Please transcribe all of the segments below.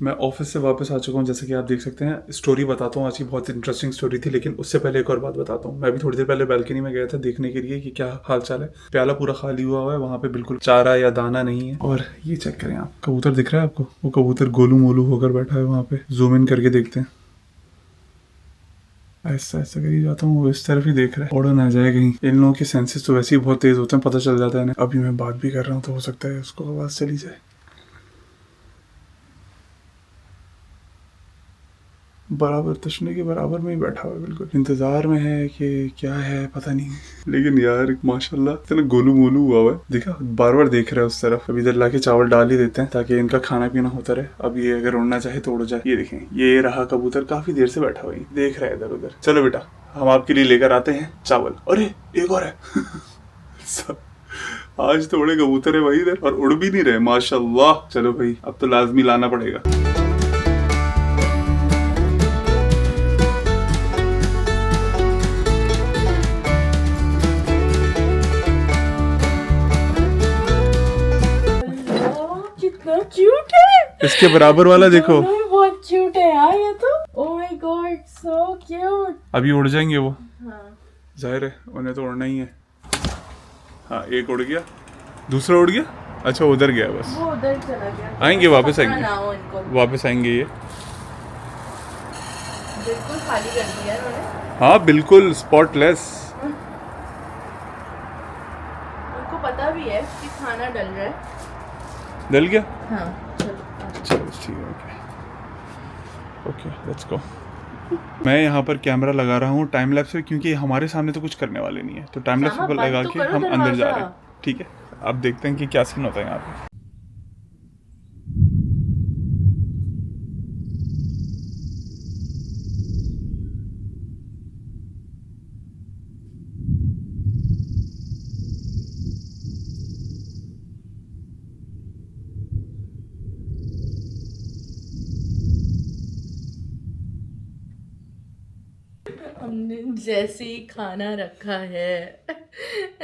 मैं ऑफिस से वापस आ चुका हूँ, जैसे कि आप देख सकते हैं। स्टोरी बताता हूँ, आज की बहुत इंटरेस्टिंग स्टोरी थी, लेकिन उससे पहले एक और बात बताता हूँ। मैं भी थोड़ी देर पहले बालकनी में गया था देखने के लिए कि क्या हाल चाल है। प्याला पूरा खाली हुआ है, वहाँ पे बिल्कुल चारा या दाना नहीं है। और ये चेक करें आप, कबूतर दिख रहा है आपको? वो कबूतर गोलू मोलू होकर बैठा है वहाँ पे। जूम इन करके देखते हैं। ऐसा ऐसा करी जाता हूँ, वो इस तरफ ही देख रहा है, उड़ ना जाए कहीं। इन लोगों के सेंसेस तो वैसे ही बहुत तेज होते हैं, पता चल जाता है ना। अभी मैं बात भी कर रहा हूँ तो हो सकता है उसको आवाज चली जाए। बराबर तशने के बराबर में ही बैठा हुआ है, बिल्कुल इंतजार में है कि क्या है पता नहीं। लेकिन यार माशाल्लाह इतना गोलू मोलू हुआ हुआ है, देखा बार बार देख रहा है उस तरफ। अभी इधर लाके चावल डाल ही देते हैं ताकि इनका खाना पीना होता रहे। अब ये अगर उड़ना चाहे तो उड़ जाए। ये देखें, ये रहा कबूतर, काफी देर से बैठा हुआ है, देख रहा है इधर उधर। चलो बेटा, हम आपके लिए लेकर आते हैं चावल। अरे एक और है। आज तो बड़े कबूतर है भाई इधर, और उड़ भी नहीं रहे माशाल्लाह। चलो भाई, अब तो लाजमी लाना पड़ेगा। कितना क्यूट है। इसके बराबर वाला देखो, बहुत क्यूट है यार ये तो। Oh my God, so cute. अभी उड़ जाएंगे वो। हाँ। जाहिर है उन्हें तो उड़ना ही है। हाँ, एक उड़ गया, दूसरा उड़ गया। अच्छा उधर गया बस, वो उधर चला गया। आएंगे वापस पकड़ा ना हो आएंगे, इनको। वापस आएंगे ये। बिल्कुल खाली कर दिया इन्होंने। हाँ बिल्कुल स्पॉटलेस। उनको पता भी है कि खाना डल रहा है। डल गया। हाँ चलो ठीक है, ओके ओके लेट्स गो। मैं यहाँ पर कैमरा लगा रहा हूँ टाइम लैप्स में, क्योंकि हमारे सामने तो कुछ करने वाले नहीं है, तो टाइम लैप्स पर लगा के हम अंदर जा रहे हैं। ठीक है, अब देखते हैं कि क्या सीन होता है यहाँ पे। हमने जैसे ही खाना रखा है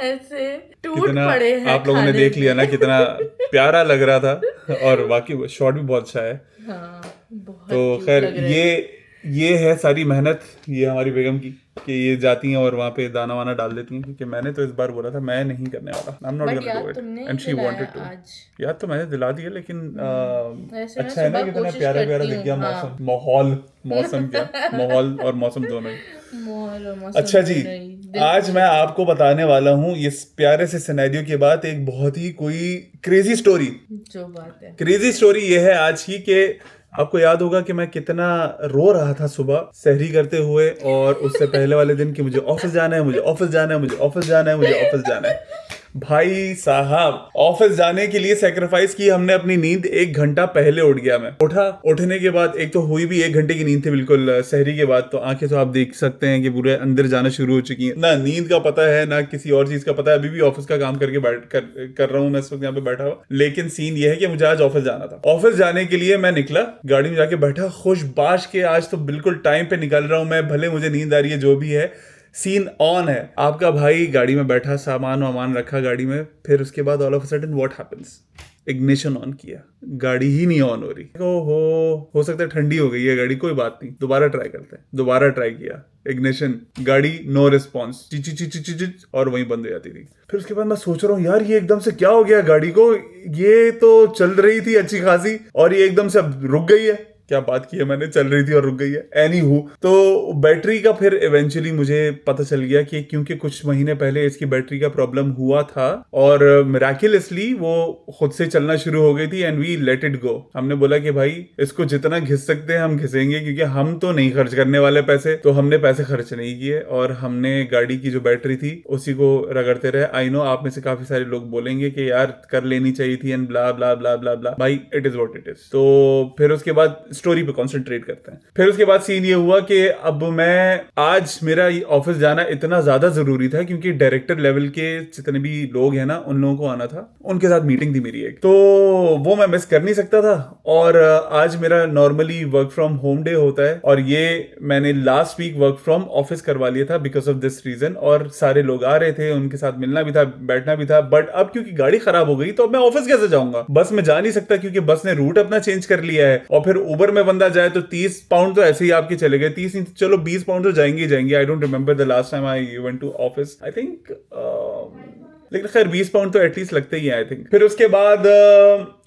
ऐसे टूट कितना पड़े हैं। आप लोगों ने देख लिया ना, कितना प्यारा लग रहा था, और बाकी शॉट भी बहुत अच्छा है। हाँ, बहुत तो cute खैर लग रहे हैं। ये है सारी मेहनत, ये हमारी बेगम की, कि ये जाती हैं और वहाँ पे दाना वाना डाल देती हैं। क्योंकि मैंने तो इस बार बोला था मैं नहीं करने वाला, आई एम नॉट बट गोना यार डू इट, तुमने एंड शी दिलाया वांटेड टू। आज। याद तो मैंने दिला दिया, लेकिन ऐसे अच्छा है ना, सुबह कितना कोशिश प्यारा प्यारा करती दिख हूँ, गया हाँ। मौसम, माहौल, मौसम क्या, माहौल और मौसम दोनों ही। माहौल और मौसम अच्छा जी, दोनों ही। दिल आज को मैं लग आपको बताने वाला हूँ इस प्यारे से सिनेरियो के बाद एक बहुत ही कोई क्रेजी स्टोरी। जो बात है। क्रेजी स्टोरी ये है आज की, कि आपको याद होगा कि मैं कितना रो रहा था सुबह सहरी करते हुए, और उससे पहले वाले दिन कि मुझे ऑफिस जाना है, मुझे ऑफिस जाना है, मुझे ऑफिस जाना है, मुझे ऑफिस जाना है। भाई साहब, ऑफिस जाने के लिए सेक्रीफाइस की हमने अपनी नींद। 1 घंटा पहले उठ गया मैं। उठा, उठने के बाद एक तो हुई भी 1 घंटे की नींद थी बिल्कुल सहरी के बाद, तो आंखें तो आप देख सकते हैं कि पूरे अंदर जाना शुरू हो चुकी हैं। ना नींद का पता है ना किसी और चीज का पता है। अभी भी ऑफिस का काम करके कर रहा हूँ मैं इस वक्त यहाँ पे बैठा हुआ। लेकिन सीन ये है कि मुझे आज ऑफिस जाना था। ऑफिस जाने के लिए मैं निकला, गाड़ी में जाके बैठा खुशबाश के आज तो बिल्कुल टाइम पे निकल रहा हूँ मैं, भले मुझे नींद आ रही है जो भी है। सीन ऑन है, आपका भाई गाड़ी में बैठा, सामान वामान रखा गाड़ी में। फिर उसके बाद all of a sudden what happens, ignition on किया, गाड़ी ही नहीं ऑन हो रही। हो सकता है ठंडी हो गई है गाड़ी, कोई बात नहीं, दोबारा ट्राई करते हैं। दोबारा ट्राई किया, इग्निशन, गाड़ी नो रिस्पॉन्स, ची ची ची ची, और वहीं बंद हो जाती थी। फिर उसके बाद मैं सोच रहा हूँ यार ये एकदम से क्या हो गया गाड़ी को, ये तो चल रही थी अच्छी खासी और ये एकदम से अब रुक गई है। क्या बात की है मैंने, चल रही थी और रुक गई है। एनी हूँ, तो बैटरी का फिर इवेंचुअली मुझे पता चल गया कि क्योंकि कुछ महीने पहले इसकी बैटरी का प्रॉब्लम हुआ था, और मिराक्युलसली वो खुद से चलना शुरू हो गई थी, and we let it go. हमने बोला कि भाई इसको जितना घिस सकते हैं हम घिसेंगे, क्योंकि हम तो नहीं खर्च करने वाले पैसे, तो हमने पैसे खर्च नहीं किए, और हमने गाड़ी की जो बैटरी थी उसी को रगड़ते रहे। आई नो आप में से काफी सारे लोग बोलेंगे कि यार कर लेनी चाहिए थी एंड ब्ला ब्ला ब्ला ब्ला ब्ला, भाई it is what it is. तो फिर उसके बाद स्टोरी पे कंसंट्रेट करते हैं। फिर उसके बाद सीन ये हुआ कि अब मैं आज मेरा ऑफिस जाना इतना ज्यादा जरूरी था क्योंकि डायरेक्टर लेवल के जितने भी लोग हैं ना उन लोगों को आना था, उनके साथ मीटिंग थी मेरी एक, तो वो मैं मिस कर नहीं सकता था। और आज मेरा normally work from home day होता है और ये मैंने last week work from office करवा लिया था बिकॉज ऑफ दिस रीजन। और सारे लोग आ रहे थे, उनके साथ मिलना भी था, बैठना भी था, बट अब क्योंकि गाड़ी खराब हो गई तो अब मैं ऑफिस कैसे जाऊंगा? बस में जा नहीं सकता क्योंकि बस ने रूट अपना चेंज कर लिया है। और फिर उबर में बंदा जाए तो 30 पाउंड तो ऐसे ही आपके चले गए, 30 नहीं चलो 20 पाउंड तो जाएंगे ही जाएंगे। I don't remember the last time I went to office, I think लेकिन खैर 20 पाउंड तो एटलीस्ट लगते ही हैं आई थिंक। फिर उसके बाद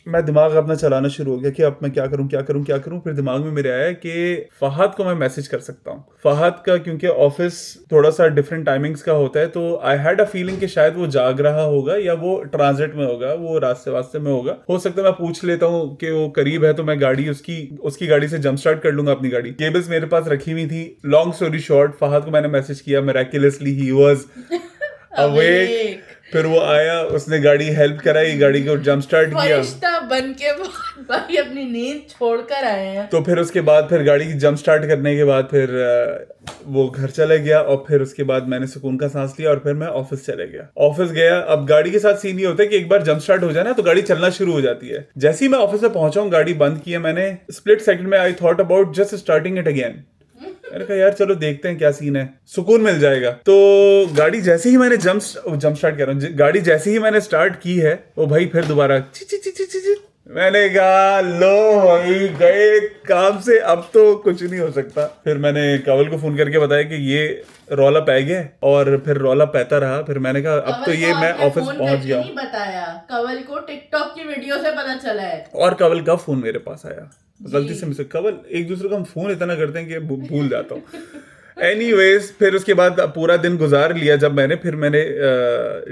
मैं दिमाग अपना चलाना शुरू हो गया कि अब मैं क्या करूं। फिर दिमाग में मेरे आया कि फहद को मैं मैसेज कर सकता हूं। फहद का क्योंकि ऑफिस थोड़ा सा डिफरेंट टाइमिंग्स का होता है, तो आई हैड अ फीलिंग कि शायद वो जाग रहा होगा या वो ट्रांजिट में होगा, वो रास्ते वास्ते में होगा। हो सकता है मैं पूछ लेता हूँ कि वो करीब है तो मैं गाड़ी उसकी गाड़ी से जंप स्टार्ट कर लूंगा अपनी गाड़ी। केबल्स मेरे पास रखी हुई थी। लॉन्ग स्टोरी शॉर्ट, फहद को मैंने मैसेज किया, मिरेकुलसली ही वाज अवेक। फिर वो आया, उसने गाड़ी हेल्प कराई, गाड़ी को जंप स्टार्ट किया। फरिश्ता बन के भाई अपनी नींद छोड़कर आए हैं। तो फिर उसके बाद फिर गाड़ी की जंप स्टार्ट करने के बाद फिर वो घर चला गया और फिर उसके बाद मैंने सुकून का सांस लिया और फिर मैं ऑफिस चले गया। ऑफिस गया, अब गाड़ी के साथ सीन ये होता है कि एक बार जंप स्टार्ट हो जाए ना तो गाड़ी चलना शुरू हो जाती है। जैसे ही मैं ऑफिस में पहुंचा हूँ, गाड़ी बंद की है मैंने, स्प्लिट सेकंड में I thought about just starting it again. मैंने कहा यार चलो देखते हैं क्या सीन है, सुकून मिल जाएगा। तो गाड़ी जैसे ही मैंने जंप स्टार्ट कर रहा हूँ, गाड़ी जैसे ही मैंने स्टार्ट की है वो भाई फिर दोबारा मैंने कहा लो भाई गए काम से, अब तो कुछ नहीं हो सकता। फिर मैंने कंवल को फोन करके बताया कि ये रौला पै गया और फिर रौला पैता रहा। फिर मैंने कहा अब तो ये मैं ऑफिस पहुंच गया। नहीं बताया, कंवल को टिकटॉक की वीडियो से पता चला है। और कंवल का फोन मेरे पास आया गलती से मुझसे। कंवल एक दूसरे को हम फोन इतना करते हैं कि भूल जाता हूँ। एनीवेज फिर उसके बाद पूरा दिन गुजार लिया जब फिर मैंने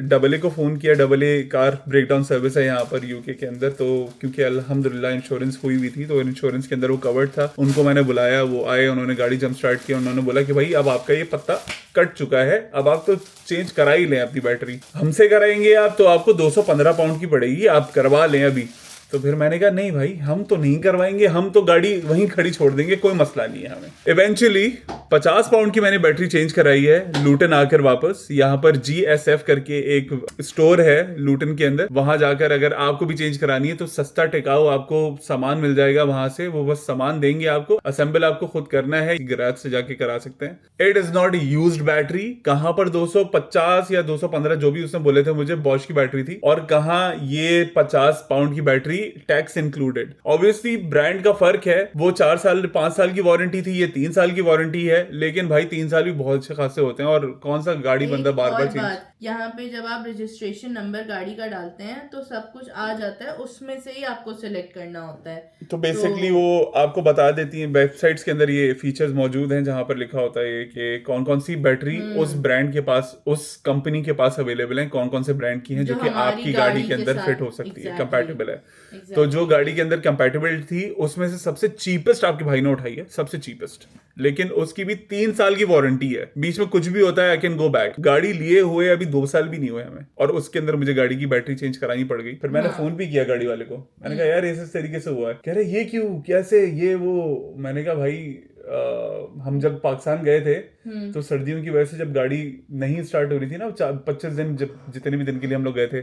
AA को फोन किया। AA कार ब्रेकडाउन सर्विस है यहाँ पर यूके के अंदर, तो क्योंकि अल्हम्दुलिल्लाह इंश्योरेंस हुई हुई थी तो इंश्योरेंस के अंदर वो कवर्ड था। उनको मैंने बुलाया, वो आए, उन्होंने गाड़ी जंप स्टार्ट किया। उन्होंने बोला कि भाई अब आपका ये पत्ता कट चुका है, अब आप तो चेंज करा ही लें अपनी बैटरी। हमसे कराएंगे आप तो आपको 215 पाउंड की पड़ेगी, आप करवा लें अभी। तो फिर मैंने कहा नहीं भाई हम तो नहीं करवाएंगे, हम तो गाड़ी वहीं खड़ी छोड़ देंगे, कोई मसला नहीं है हमें। इवेंचुअली 50 पाउंड की मैंने बैटरी चेंज कराई है लूटन आकर वापस। यहाँ पर GSF करके एक स्टोर है लूटन के अंदर, वहां जाकर अगर आपको भी चेंज करानी है तो सस्ता टिकाऊ आपको सामान मिल जाएगा वहां से। वो बस सामान देंगे आपको, असेंबल आपको खुद करना है, गैराज से जाके करा सकते हैं। It is not used battery. कहां पर 250 या 215 जो भी उसने बोले थे मुझे बॉश की बैटरी थी, और कहां ये 50 पाउंड की battery tax included. Obviously brand का फर्क है, वो 4 साल 5 साल की वारंटी थी, ये 3 साल की वारंटी है। लेकिन भाई 3 साल भी बहुत अच्छे खासे होते हैं, और कौन सा गाड़ी बंदा बार बार चेंज। यहाँ पे जब आप रजिस्ट्रेशन नंबर गाड़ी का डालते हैं तो सब कुछ आ जाता है, उसमें से ही आपको सिलेक्ट करना होता है। तो बेसिकली वो आपको बता देती है, वेबसाइट्स के अंदर ये फीचर्स मौजूद हैं जहां पर लिखा होता है कि कौन कौन सी बैटरी उस ब्रांड के पास, उस कंपनी के पास अवेलेबल है, कौन कौन से ब्रांड की हैं जो कि आपकी गाड़ी के अंदर फिट हो सकती है, कंपैटिबल है। तो जो गाड़ी के अंदर कंपैटिबल थी उसमें से सबसे चीपेस्ट आपके भाई ने उठाई है, सबसे चीपेस्ट, लेकिन उसकी भी 3 साल की वारंटी है। बीच में कुछ भी होता है आई कैन गो बैक। गाड़ी लिए हुए अभी 2 साल भी नहीं हुए हमें, और उसके अंदर मुझे गाड़ी की बैटरी चेंज करानी पड़ गई। फिर मैंने फोन भी किया गाड़ी वाले को, मैंने कहा यार इस तरीके से हुआ है। कह रहे ये क्यों, कैसे, ये वो। मैंने कहा भाई हम जब पाकिस्तान गए थे तो सर्दियों की वजह से जब गाड़ी नहीं स्टार्ट हो रही थी ना, 25 दिन, जब जितने भी दिन के लिए हम लोग गए थे,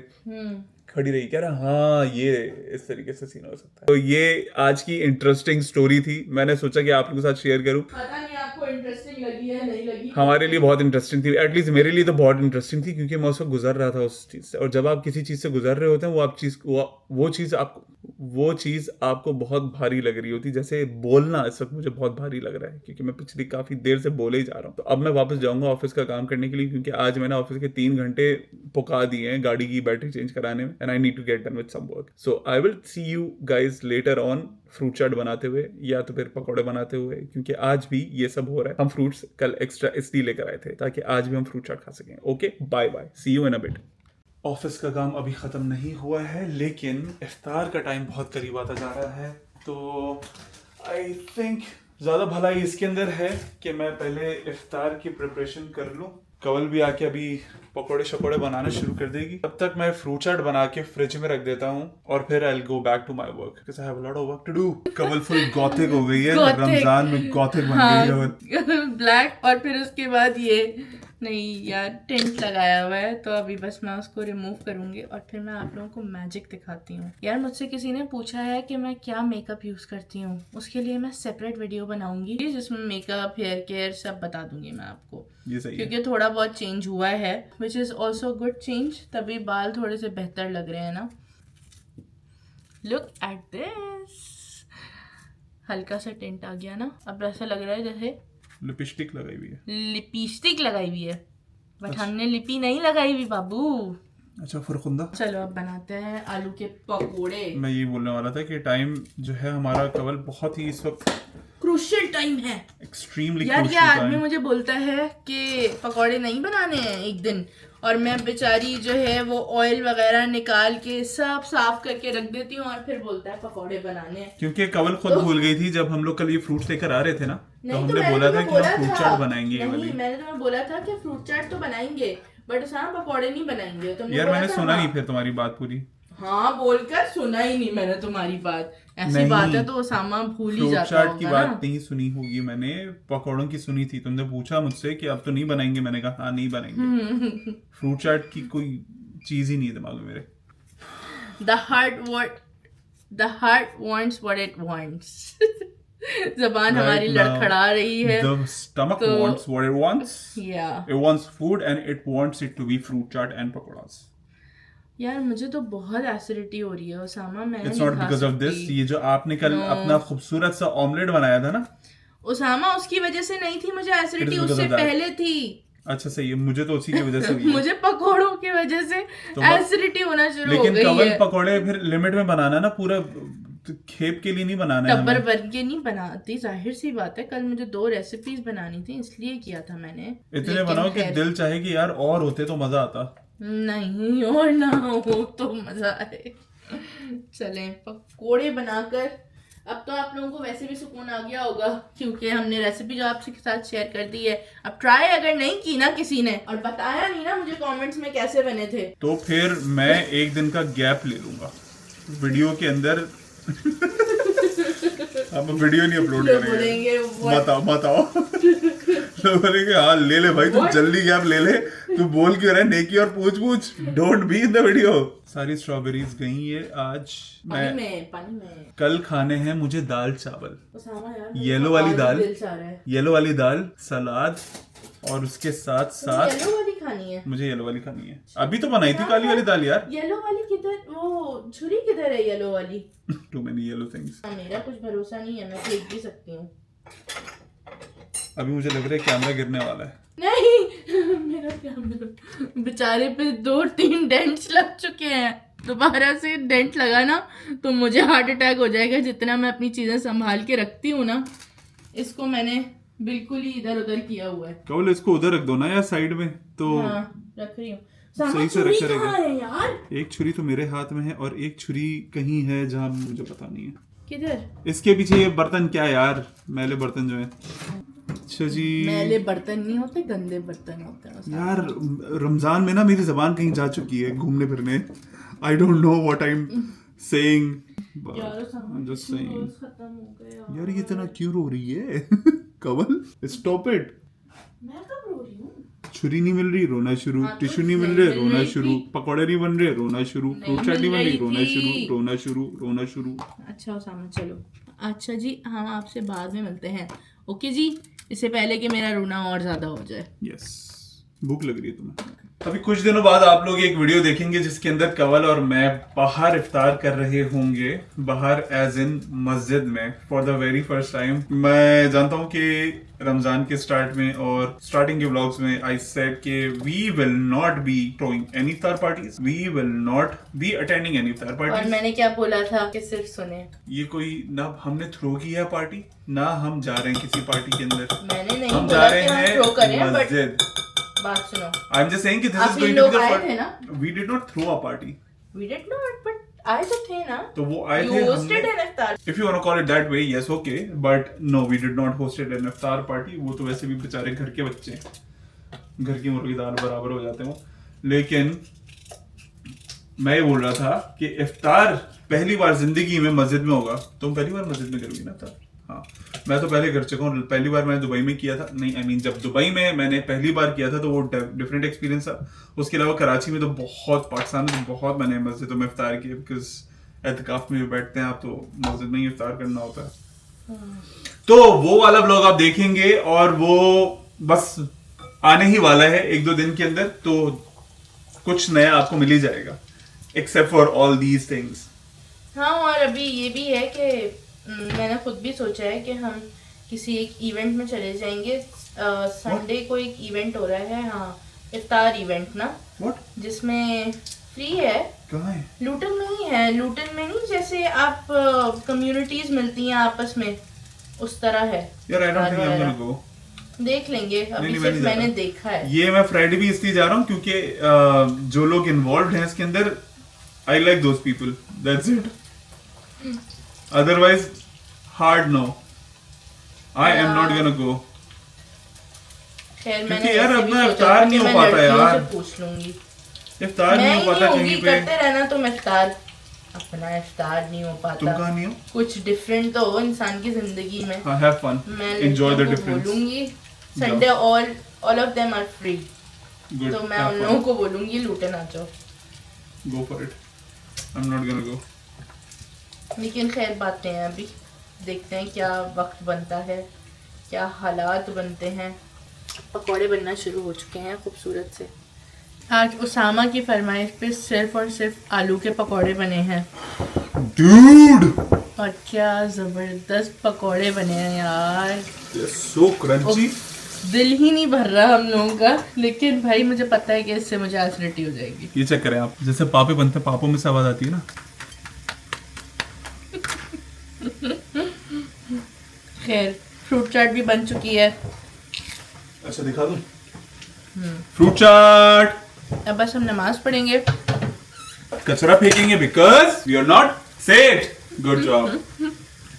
खड़ी रही। कह रहा हाँ ये इस तरीके से सीन हो सकता है। तो ये आज की इंटरेस्टिंग स्टोरी थी, मैंने सोचा कि आप लोगों के साथ शेयर करूं। पता नहीं आपको इंटरेस्टिंग लगी है नहीं लगी। हमारे लिए बहुत इंटरेस्टिंग थी, एटलीस्ट मेरे लिए तो बहुत इंटरेस्टिंग थी, क्योंकि मैं उस वक्त गुजर रहा था उस चीज से। और जब आप किसी चीज से गुजर रहे होते हैं वो चीज आपको बहुत भारी लग रही होती। जैसे बोलना इस वक्त मुझे बहुत भारी लग रहा है, क्योंकि मैं पिछली काफी देर से बोले ही जा रहा हूँ। तो अब मैं वापस जाऊंगा ऑफिस का काम करने के लिए, क्योंकि आज मैंने ऑफिस के 3 घंटे पुका दिए हैं गाड़ी की बैटरी चेंज कराने में, and I need to get done with some work. So I will see you guys later on, fruit chaat बनाते हुए या तो फिर पकौड़े बनाते हुए, क्योंकि आज भी ये सब हो रहा है। हम फ्रूट्स कल एक्स्ट्रा इसलिए लेकर आए थे ताकि आज भी हम फ्रूट चाट खा सकें। Okay bye bye, see you in a bit. Office का काम अभी ख़त्म नहीं हुआ है, लेकिन इफ्तार का टाइम बहुत करीब आता जा रहा है। तो आई थिंक ज़्यादा भलाई इसके अंदर है कि मैं पहले इफ्तार की प्रिपरेशन कर लूँ, कवल भी आके अभी पकोड़े शकोड़े बनाना शुरू कर देगी। तब तक मैं फ्रूट चाट बना के फ्रिज में रख देता हूँ और फिर I will go back to my work because I have a lot of work to do. कवल फुल गॉथिक हो गई है, रमजान में गॉथिक बन गई है कवल। ब्लैक और फिर उसके बाद ये नहीं यार टेंट लगाया हुआ है, तो अभी बस मैं उसको रिमूव करूंगी और फिर मैं आप लोगों को मैजिक दिखाती हूँ। यार मुझसे किसी ने पूछा है कि मैं क्या मेकअप यूज करती हूँ, उसके लिए मैं सेपरेट वीडियो बनाऊंगी जिसमें मेकअप हेयर केयर सब बता दूंगी मैं आपको। ये सही है क्योंकि थोड़ा बहुत चेंज हुआ है which is also good change, तभी बाल थोड़े से बेहतर लग रहे हैं ना। लुक एट दिस, हल्का सा टेंट आ गया ना, अब ऐसा लग रहा है जैसे लिपस्टिक लगाई हुई है। लिपस्टिक लगाई हुई है, बट हमने लिपी नहीं लगाई हुई बाबू। अच्छा फरखुंदा। चलो अब बनाते हैं आलू के पकोड़े। मैं ये बोलने वाला था कि टाइम जो है हमारा कवल बहुत ही इस वक्त क्रूशियल टाइम है, एक्सट्रीमली यार। ये आदमी मुझे बोलता है कि पकोड़े नहीं बनाने हैं एक दिन, और मैं बेचारी जो है वो ऑयल वगैरह निकाल के सब साफ करके रख देती हूँ और फिर बोलता है पकोड़े बनाने हैं। क्योंकि कवल खुद भूल गई थी जब हम लोग कल ये फ्रूट्स लेकर आ रहे थे ना, तो हमने बोला था कि हम फ्रूट चाट बनाएंगे। नहीं, मैंने तुम्हें बोला था कि फ्रूट चाट तो बनाएंगे बट उसमें पकोड़े नहीं बनाएंगे। तुमने यार मैंने सुना नहीं फिर तुम्हारी बात पूरी। हाँ बोलकर सुना ही नहीं मैंने तुम्हारी बात। ऐसी बात है तो ओसामा भूल ही जाता होगा ना। फ्रूट चाट की बात नहीं सुनी होगी मैंने, पकौड़ों की सुनी थी। तुमने पूछा मुझसे कि अब तो नहीं बनाएंगे, मैंने कहा हाँ नहीं बनाएंगे। फ्रूट चाट की कोई चीज ही नहीं है दिमाग में मेरे। The heart wants what it wants. जबान हमारी लड़खड़ा रही है। The stomach wants what it wants. Yeah. It wants food and it wants it to be fruit chaat and pakoras. यार मुझे तो बहुत एसिडिटी हो रही है ओसामा, मैं It's not because of this. ये जो आपने कल अपना खूबसूरत सा ऑमलेट बनाया था ना ओसामा, उसकी वजह से नहीं थी मुझे एसिडिटी, उससे पहले थी। अच्छा सही है, मुझे तो उसी की वजह से हुई है। मुझे पकोड़ों की वजह से एसिडिटी होना शुरू हो गई है। लेकिन कवल पकोड़े फिर लिमिट में बनाना ना, पूरा खेप के लिए नहीं बनाना है, टब्बर भर के नहीं बनाती, जाहिर सी बात है। कल मुझे 2 रेसिपीज बनानी थी इसलिए किया था मैंने। इतने बनाओ कि दिल चाहे कि यार और होते तो मजा आता। नहीं और ना हो तो मजा आए। चलें पकोड़े बनाकर, अब तो आप लोगों को वैसे भी सुकून आ गया होगा क्योंकि हमने रेसिपी जो आपके साथ शेयर कर दी है। अब ट्राई अगर नहीं की ना किसी ने और बताया नहीं ना मुझे कमेंट्स में कैसे बने थे, तो फिर मैं एक दिन का गैप ले लूंगा वीडियो के अंदर। हम वीडियो नहीं अपलोड करेंगे, मत आओ। लोग बोलेंगे हाँ ले ले भाई, तू जल्दी गैप ले ले, तू बोल क्यों रहा है नेकी और पूछ don't be in the video. सारी स्ट्रॉबेरीज गई है आज। पानी में कल खाने हैं मुझे दाल चावल, येलो वाली दाल सलाद और उसके साथ साथ येलो वाली खानी है। मुझे येलो वाली खानी है। अभी तो बनाई थी काली वाली दाल यार। येलो वाली किधर, वो छुरी किधर है येलो वाली? Too many yellow things. मेरा कुछ भरोसा नहीं है, मैं फेंक भी सकती हूँ। अभी मुझे लग रहा है कैमरा गिरने वाला है। नहीं मेरा कैमरा बेचारे पे 2-3 डेंट्स लग चुके हैं। दोबारा से डेंट लगा ना तो मुझे हार्ट अटैक हो जाएगा। जितना मैं अपनी चीजें संभाल के रखती हूँ ना, इसको मैंने बिल्कुल ही इधर उधर किया हुआ है। कवल इसको उधर रख दो ना यार साइड में, तो हाँ, रख रही हूँ। सही से रख रहेगा यार। एक छुरी तो मेरे हाथ में है और एक छुरी कहीं है जहाँ मुझे पता नहीं है किधर। इसके पीछे ये बर्तन क्या है यार, मैले बर्तन जो है। अच्छा जी, मैले बर्तन नहीं होते, गंदे बर्तन होते हैं यार। रमजान में ना मेरी जबान कहीं जा चुकी है घूमने फिरने। आई don't know what I am saying, just saying. यार ये इतना क्यों रो रही है? कवल स्टॉप इट। मैं कब रो रही हूँ? छुरी नहीं मिल रही, रोना शुरू। टिश्यू नहीं मिल रहे, रोना शुरू। पकौड़े नहीं बन रहे, रोना शुरू। फ्रूट चाट नहीं बन रही, रोना शुरू। अच्छा ओसामा चलो, अच्छा जी हम आपसे बाद में मिलते हैं, ओके जी, इससे पहले कि मेरा रोना और ज्यादा हो जाए। यस, भूख लग रही है तुम्हें। अभी कुछ दिनों बाद आप लोग एक वीडियो देखेंगे जिसके अंदर कवल और मैं बाहर इफ्तार कर रहे होंगे, बाहर एज इन मस्जिद में for the very first time. मैं जानता हूँ कि रमजान के स्टार्ट में और स्टार्टिंग के व्लॉग्स में आई सेड कि we will not be throwing any iftar parties, we will not be attending any iftar parties. और मैंने क्या बोला था कि सिर्फ सुने, ये कोई ना हमने थ्रो की है पार्टी, ना हम जा रहे हैं किसी पार्टी के अंदर। मैंने नहीं हम बोला जा रहे कि हम हैं थ्रो करें, मस्जिद। बात सुनो, आई एम जस्ट सेइंग कि दिस इज आप गोइंग टू लोग बी द आए थे ना? We did not throw a party, we did not, but आए तो थे ना, तो वो आए You थे। hosted an iftar. If you want to call it that way, yes, okay, but no, we did not hosted an iftar party. वो तो वैसे भी बेचारे घर के बच्चे हैं, घर की मुर्गी दाल बराबर हो जाते हो। लेकिन मैं ये बोल रहा था कि इफ्तार पहली बार जिंदगी में मस्जिद में होगा। तुम पहली बार मस्जिद में करोगी ना इफ्तार? हाँ, मैं तो पहले कर चुका हूँ। पहली बार मैंने दुबई में किया था, नहीं आई मीन जब दुबई में मैंने पहली बार किया था तो वो डिफरेंट एक्सपीरियंस था। उसके अलावा कराची में तो बहुत, पाकिस्तान में तो बहुत मैंने मस्जिदों में इफ्तार किया, बिकॉज एहतिकाफ में जो बैठते हैं आप तो मस्जिद में ही इफ्तार करना होता है। तो वो वाला व्लॉग आप देखेंगे और वो बस आने ही वाला है 1-2 दिन के अंदर, तो कुछ नया आपको मिल ही जाएगा except for all these things. हाँ, और अभी ये भी है कि मैंने खुद भी सोचा है कि हम किसी एक इवेंट में चले जाएंगे। संडे को एक इवेंट हो रहा है, हाँ, इफ्तार इवेंट ना। What? जिसमें फ्री है। कहाँ है? लूटन में ही है। लूटन में नहीं, जैसे आप कम्युनिटीज मिलती हैं आपस में, उस तरह है। यार I don't think I am gonna go. देख लेंगे, अभी नहीं, सिर्फ मैंने देखा है। ये मैं फ्राइडे भी इसलिए जा रहा हूँ क्योंकि जो लोग इन्वॉल्व हैं इसके अंदर, I like those people, that's it. Otherwise hard no, I am not gonna go. खैर, क्योंकि यार अपना इफ्तार नहीं हो पाता यार, पूछ लूंगी। इफ्तार नहीं हो पाता कहीं पे। करते रहना तुम इफ्तार, अपना इफ्तार नहीं हो पाता। तुम कहाँ नहीं हो? कुछ डिफरेंट तो हो इंसान की जिंदगी में। हाँ, have fun, enjoy the difference. बोलूंगी Sunday all of them are free, तो मैं उन लोगों को बोलूंगी लूटन आ जाओ। Go for it, I am not gonna go. लेकिन खैर बातें हैं, अभी देखते हैं क्या वक्त बनता है, क्या हालात बनते हैं। पकौड़े बनना शुरू हो चुके हैं खूबसूरत से। आज उसामा की फरमाइश पे सिर्फ और सिर्फ आलू के पकौड़े बने हैं। Dude! और क्या जबरदस्त पकौड़े बने हैं यार, so crunchy। दिल ही नहीं भर रहा हम लोगों का, लेकिन भाई मुझे पता है कि इससे मुझे एसिडिटी हो जाएगी। ये चेक करें आप, जैसे पापे बनते हैं, पापों में से आवाज आती है ना। खैर, फ्रूट चाट भी बन चुकी है। अच्छा दिखा दूं? फ्रूट चाट। अब बस हम नमाज पढ़ेंगे, कचरा फेंकेंगे because we are not set. Good job.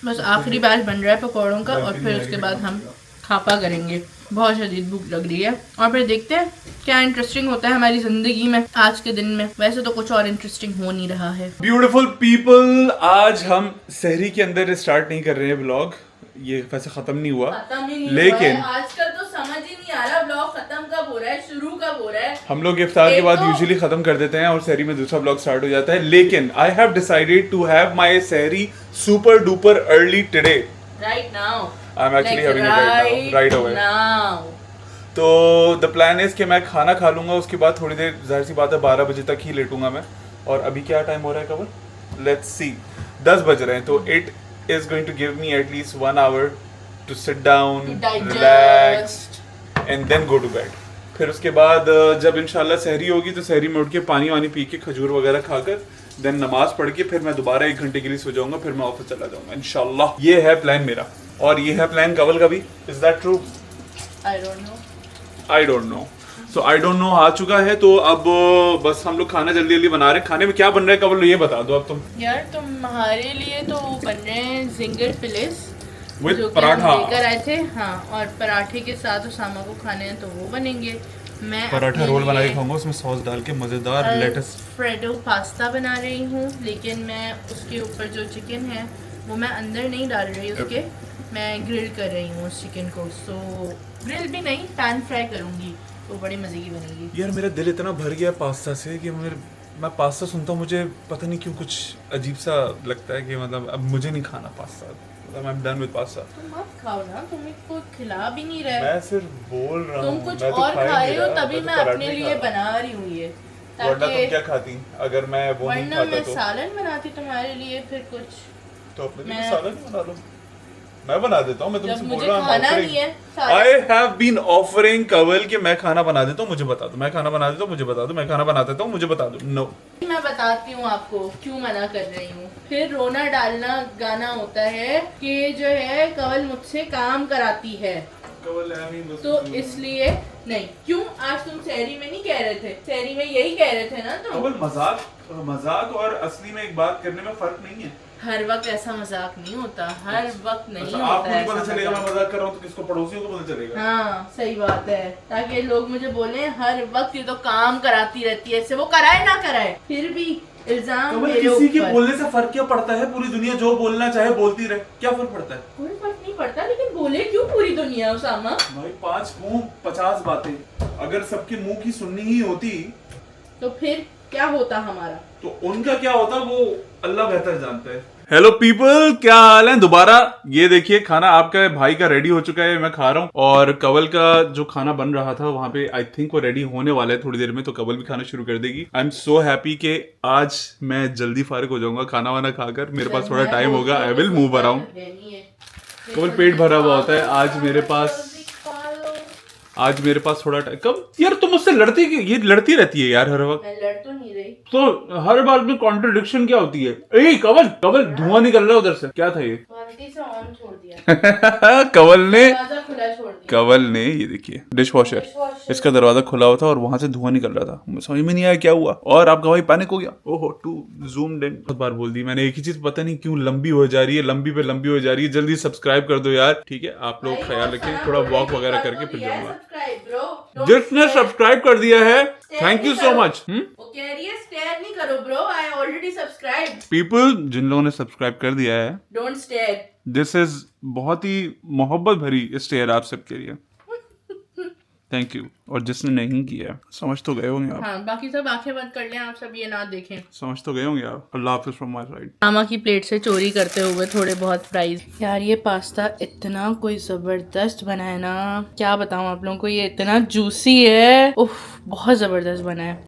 बस आखिरी बैच बन रहा है पकौड़ों का, और फिर उसके बाद हम खापा करेंगे। बहुत शदीद भूख लग रही है, और फिर देखते हैं क्या इंटरेस्टिंग होता है हमारी जिंदगी में आज के दिन में। वैसे तो कुछ और इंटरेस्टिंग हो नहीं रहा है। ब्यूटीफुल पीपल, आज हम सहरी के अंदर स्टार्ट नहीं कर रहे हैं व्लॉग, ये वैसे खत्म नहीं हुआ, लेकिन आजकल तो समझ ही नहीं आ रहा व्लॉग खत्म कब हो रहा है, शुरू कब हो रहा है। हम लोग इफ्तार के बाद यूजुअली खत्म कर देते हैं और सहरी में दूसरा व्लॉग स्टार्ट हो जाता है। लेकिन I have decided to have my sehri super duper early today, right now. I am actually having it right away. तो द प्लान इज कि मैं खाना खा लूंगा, उसके बाद थोड़ी देर, जाहिर सी बात है 12 बजे तक ही लेटूंगा मैं। और अभी क्या टाइम हो रहा है कवर, लेट्स सी, 10 बज रहे हैं। तो it is going to give me at least 1 hour to sit down, relax and then go to bed. फिर उसके बाद जब इंशाल्लाह सहरी होगी तो सहरी में उठ के पानी वानी पी के खजूर वगैरह खाकर देन नमाज पढ़ के फिर मैं दोबारा 1 घंटे के लिए सो जाऊंगा, फिर मैं ऑफिस चला जाऊंगा इंशाल्लाह। ये है प्लान मेरा, और ये है प्लान कवल का भी। Is that true? I don't know. So I don't know आ चुका है। तो अब बस हम लोग खाना जल्दी जल्दी बना रहे हैं। खाने में क्या बन रहा है कवल, ये बता दो अब तुम। यार तुम्हारे लिए तो बन रहे हैं जिंगर फिलिस विद पराठा लेकर आए थे, हाँ, और पराठे के साथ उसामा को खाने हैं तो वो बनेंगे। मैं पराठा रोल बना के खाऊंगा, उसमें सॉस डाल के मजेदार लेटस। फ्रेडो पास्ता बना रही हूँ, लेकिन मैं उसके ऊपर जो चिकन है वो मैं अंदर नहीं डाल रही उसके, मैं ग्रिल कर रही हूँ उस चिकन को। सो ग्रिल भी नहीं, पैन फ्राई करूँगी, तो बड़ी मजे की बनेगी। यार मेरा दिल इतना भर गया पास्ता से कि मैं पास्ता सुनता हूँ, मुझे पता नहीं क्यों कुछ अजीब सा लगता है कि मतलब अब मुझे नहीं खाना पास्ता, मतलब I am done with pasta. तुम मत खाओ ना, तुम्हें कोई खिला भी नहीं रहा है। मैं सिर्फ बोल रहा हूँ, तुम कुछ और खा रहे हो, तभी मैं अपने लिए बना रही हूँ ये। वरना तुम क्या खाती अगर मैं वो नहीं खाता? मैं सालन बनाती तुम्हारे लिए, फिर कुछ तो अपने लिए सालन बना लो, मैं बना देता हूँ। मैं तुमसे बोल रहा हूँ, आई हैव बीन ऑफरिंग कवल कि मैं खाना बना देता हूँ, मुझे बता दो। मैं खाना बना देता हूँ, मुझे बता दो। मैं खाना बना देता हूँ, मुझे बता दो। नो, मैं बताती हूँ आपको क्यों मना कर रही हूँ। फिर रोना डालना गाना होता है कि जो है कवल मुझसे काम कराती है, तो इसलिए नहीं। क्यों आज तुम सहरी में नहीं कह रहे थे? सहरी में यही कह रहे थे ना तुम। कवल मजाक और असली में एक बात करने में फर्क नहीं है। हर वक्त ऐसा मजाक नहीं होता, हर वक्त नहीं अच्छा, होता आपको है नहीं पता ऐसा चलेगा मैं मजाक। मजाक कर रहा हूँ तो किसको, पड़ोसियों को पता चलेगा? हाँ सही बात है, ताकि लोग मुझे बोले हर वक्त ये तो काम कराती रहती है, इससे वो कराए ना कराए फिर भी इल्जाम कमल, मेरे किसी के ऊपर। बोलने से फर्क क्या पड़ता है? पूरी दुनिया जो बोलना चाहे बोलती रहे, क्या फर्क पड़ता है? कोई फर्क नहीं पड़ता, लेकिन बोले क्यों पूरी दुनिया उसामा? भाई 5 मुंह 50 बातें, अगर सबके मुंह की सुननी ही होती तो फिर क्या होता हमारा? तो उनका क्या होता वो अल्लाह बेहतर जानता है। हेलो पीपल, क्या हाल है? दोबारा ये देखिए, खाना आपका भाई का रेडी हो चुका है, मैं खा रहा हूँ। और कवल का जो खाना बन रहा था वहां पे आई थिंक वो रेडी होने वाला है थोड़ी देर में, तो कवल भी खाना शुरू कर देगी। आई एम सो हैप्पी कि आज मैं जल्दी फारिग हो जाऊंगा खाना वाना खाकर, मेरे पास थोड़ा टाइम होगा। I will move around. Kawal पेट भरा हुआ होता है आज मेरे पास थोड़ा टाइम। कब यार तुम मुझसे लड़ती क्यों? ये लड़ती रहती है यार हर वक्त। मैं लड़ तो नहीं रही। तो हर बात में कॉन्ट्रडिक्शन क्या होती है? ए कवल धुआं निकल रहा है उधर से, क्या था ये? गलती से ऑन छोड़ दिया, कवल ने दरवाजा खुला छोड़ दिया। कवल ने ये देखिए डिश वॉशर, इसका दरवाजा खुला हुआ था और वहां से धुआं निकल रहा था, मुझे समझ में नहीं आया क्या हुआ। और आपका भाई पैनिक हो गया। ओहो टू जूम्ड इन। बहुत बार बोल दी मैंने एक ही चीज, पता नहीं क्यों लंबी हो जा रही है, लंबी पे लंबी हो जा रही है। जल्दी सब्सक्राइब कर दो यार, ठीक है? आप लोग ख्याल रखें, थोड़ा वॉक वगैरह करके फिर जाऊंगा। जिसने सब्सक्राइब कर दिया है थैंक यू सो मच। वो कह रही है स्टेयर नहीं करो bro, I already subscribe. People, जिन लोगों ने सब्सक्राइब कर दिया है, डोंट स्टेयर। दिस इज बहुत ही मोहब्बत भरी स्टेयर आप सबके लिए, थैंक यू। और जिसने नहीं किया समझ तो गए होंगे आप। हाँ, बाकी सब आंखें बंद कर लें, आप सब ये ना देखें। समझ तो गए होंगे आप। अल्लाह हाफिज़ फ्रॉम माय साइड। मामा की प्लेट से चोरी करते हुए थोड़े बहुत फ्राइज। यार ये पास्ता इतना कोई जबरदस्त बना है ना, क्या बताऊं आप लोगों को, ये इतना जूसी है, उफ बहुत जबरदस्त बना है।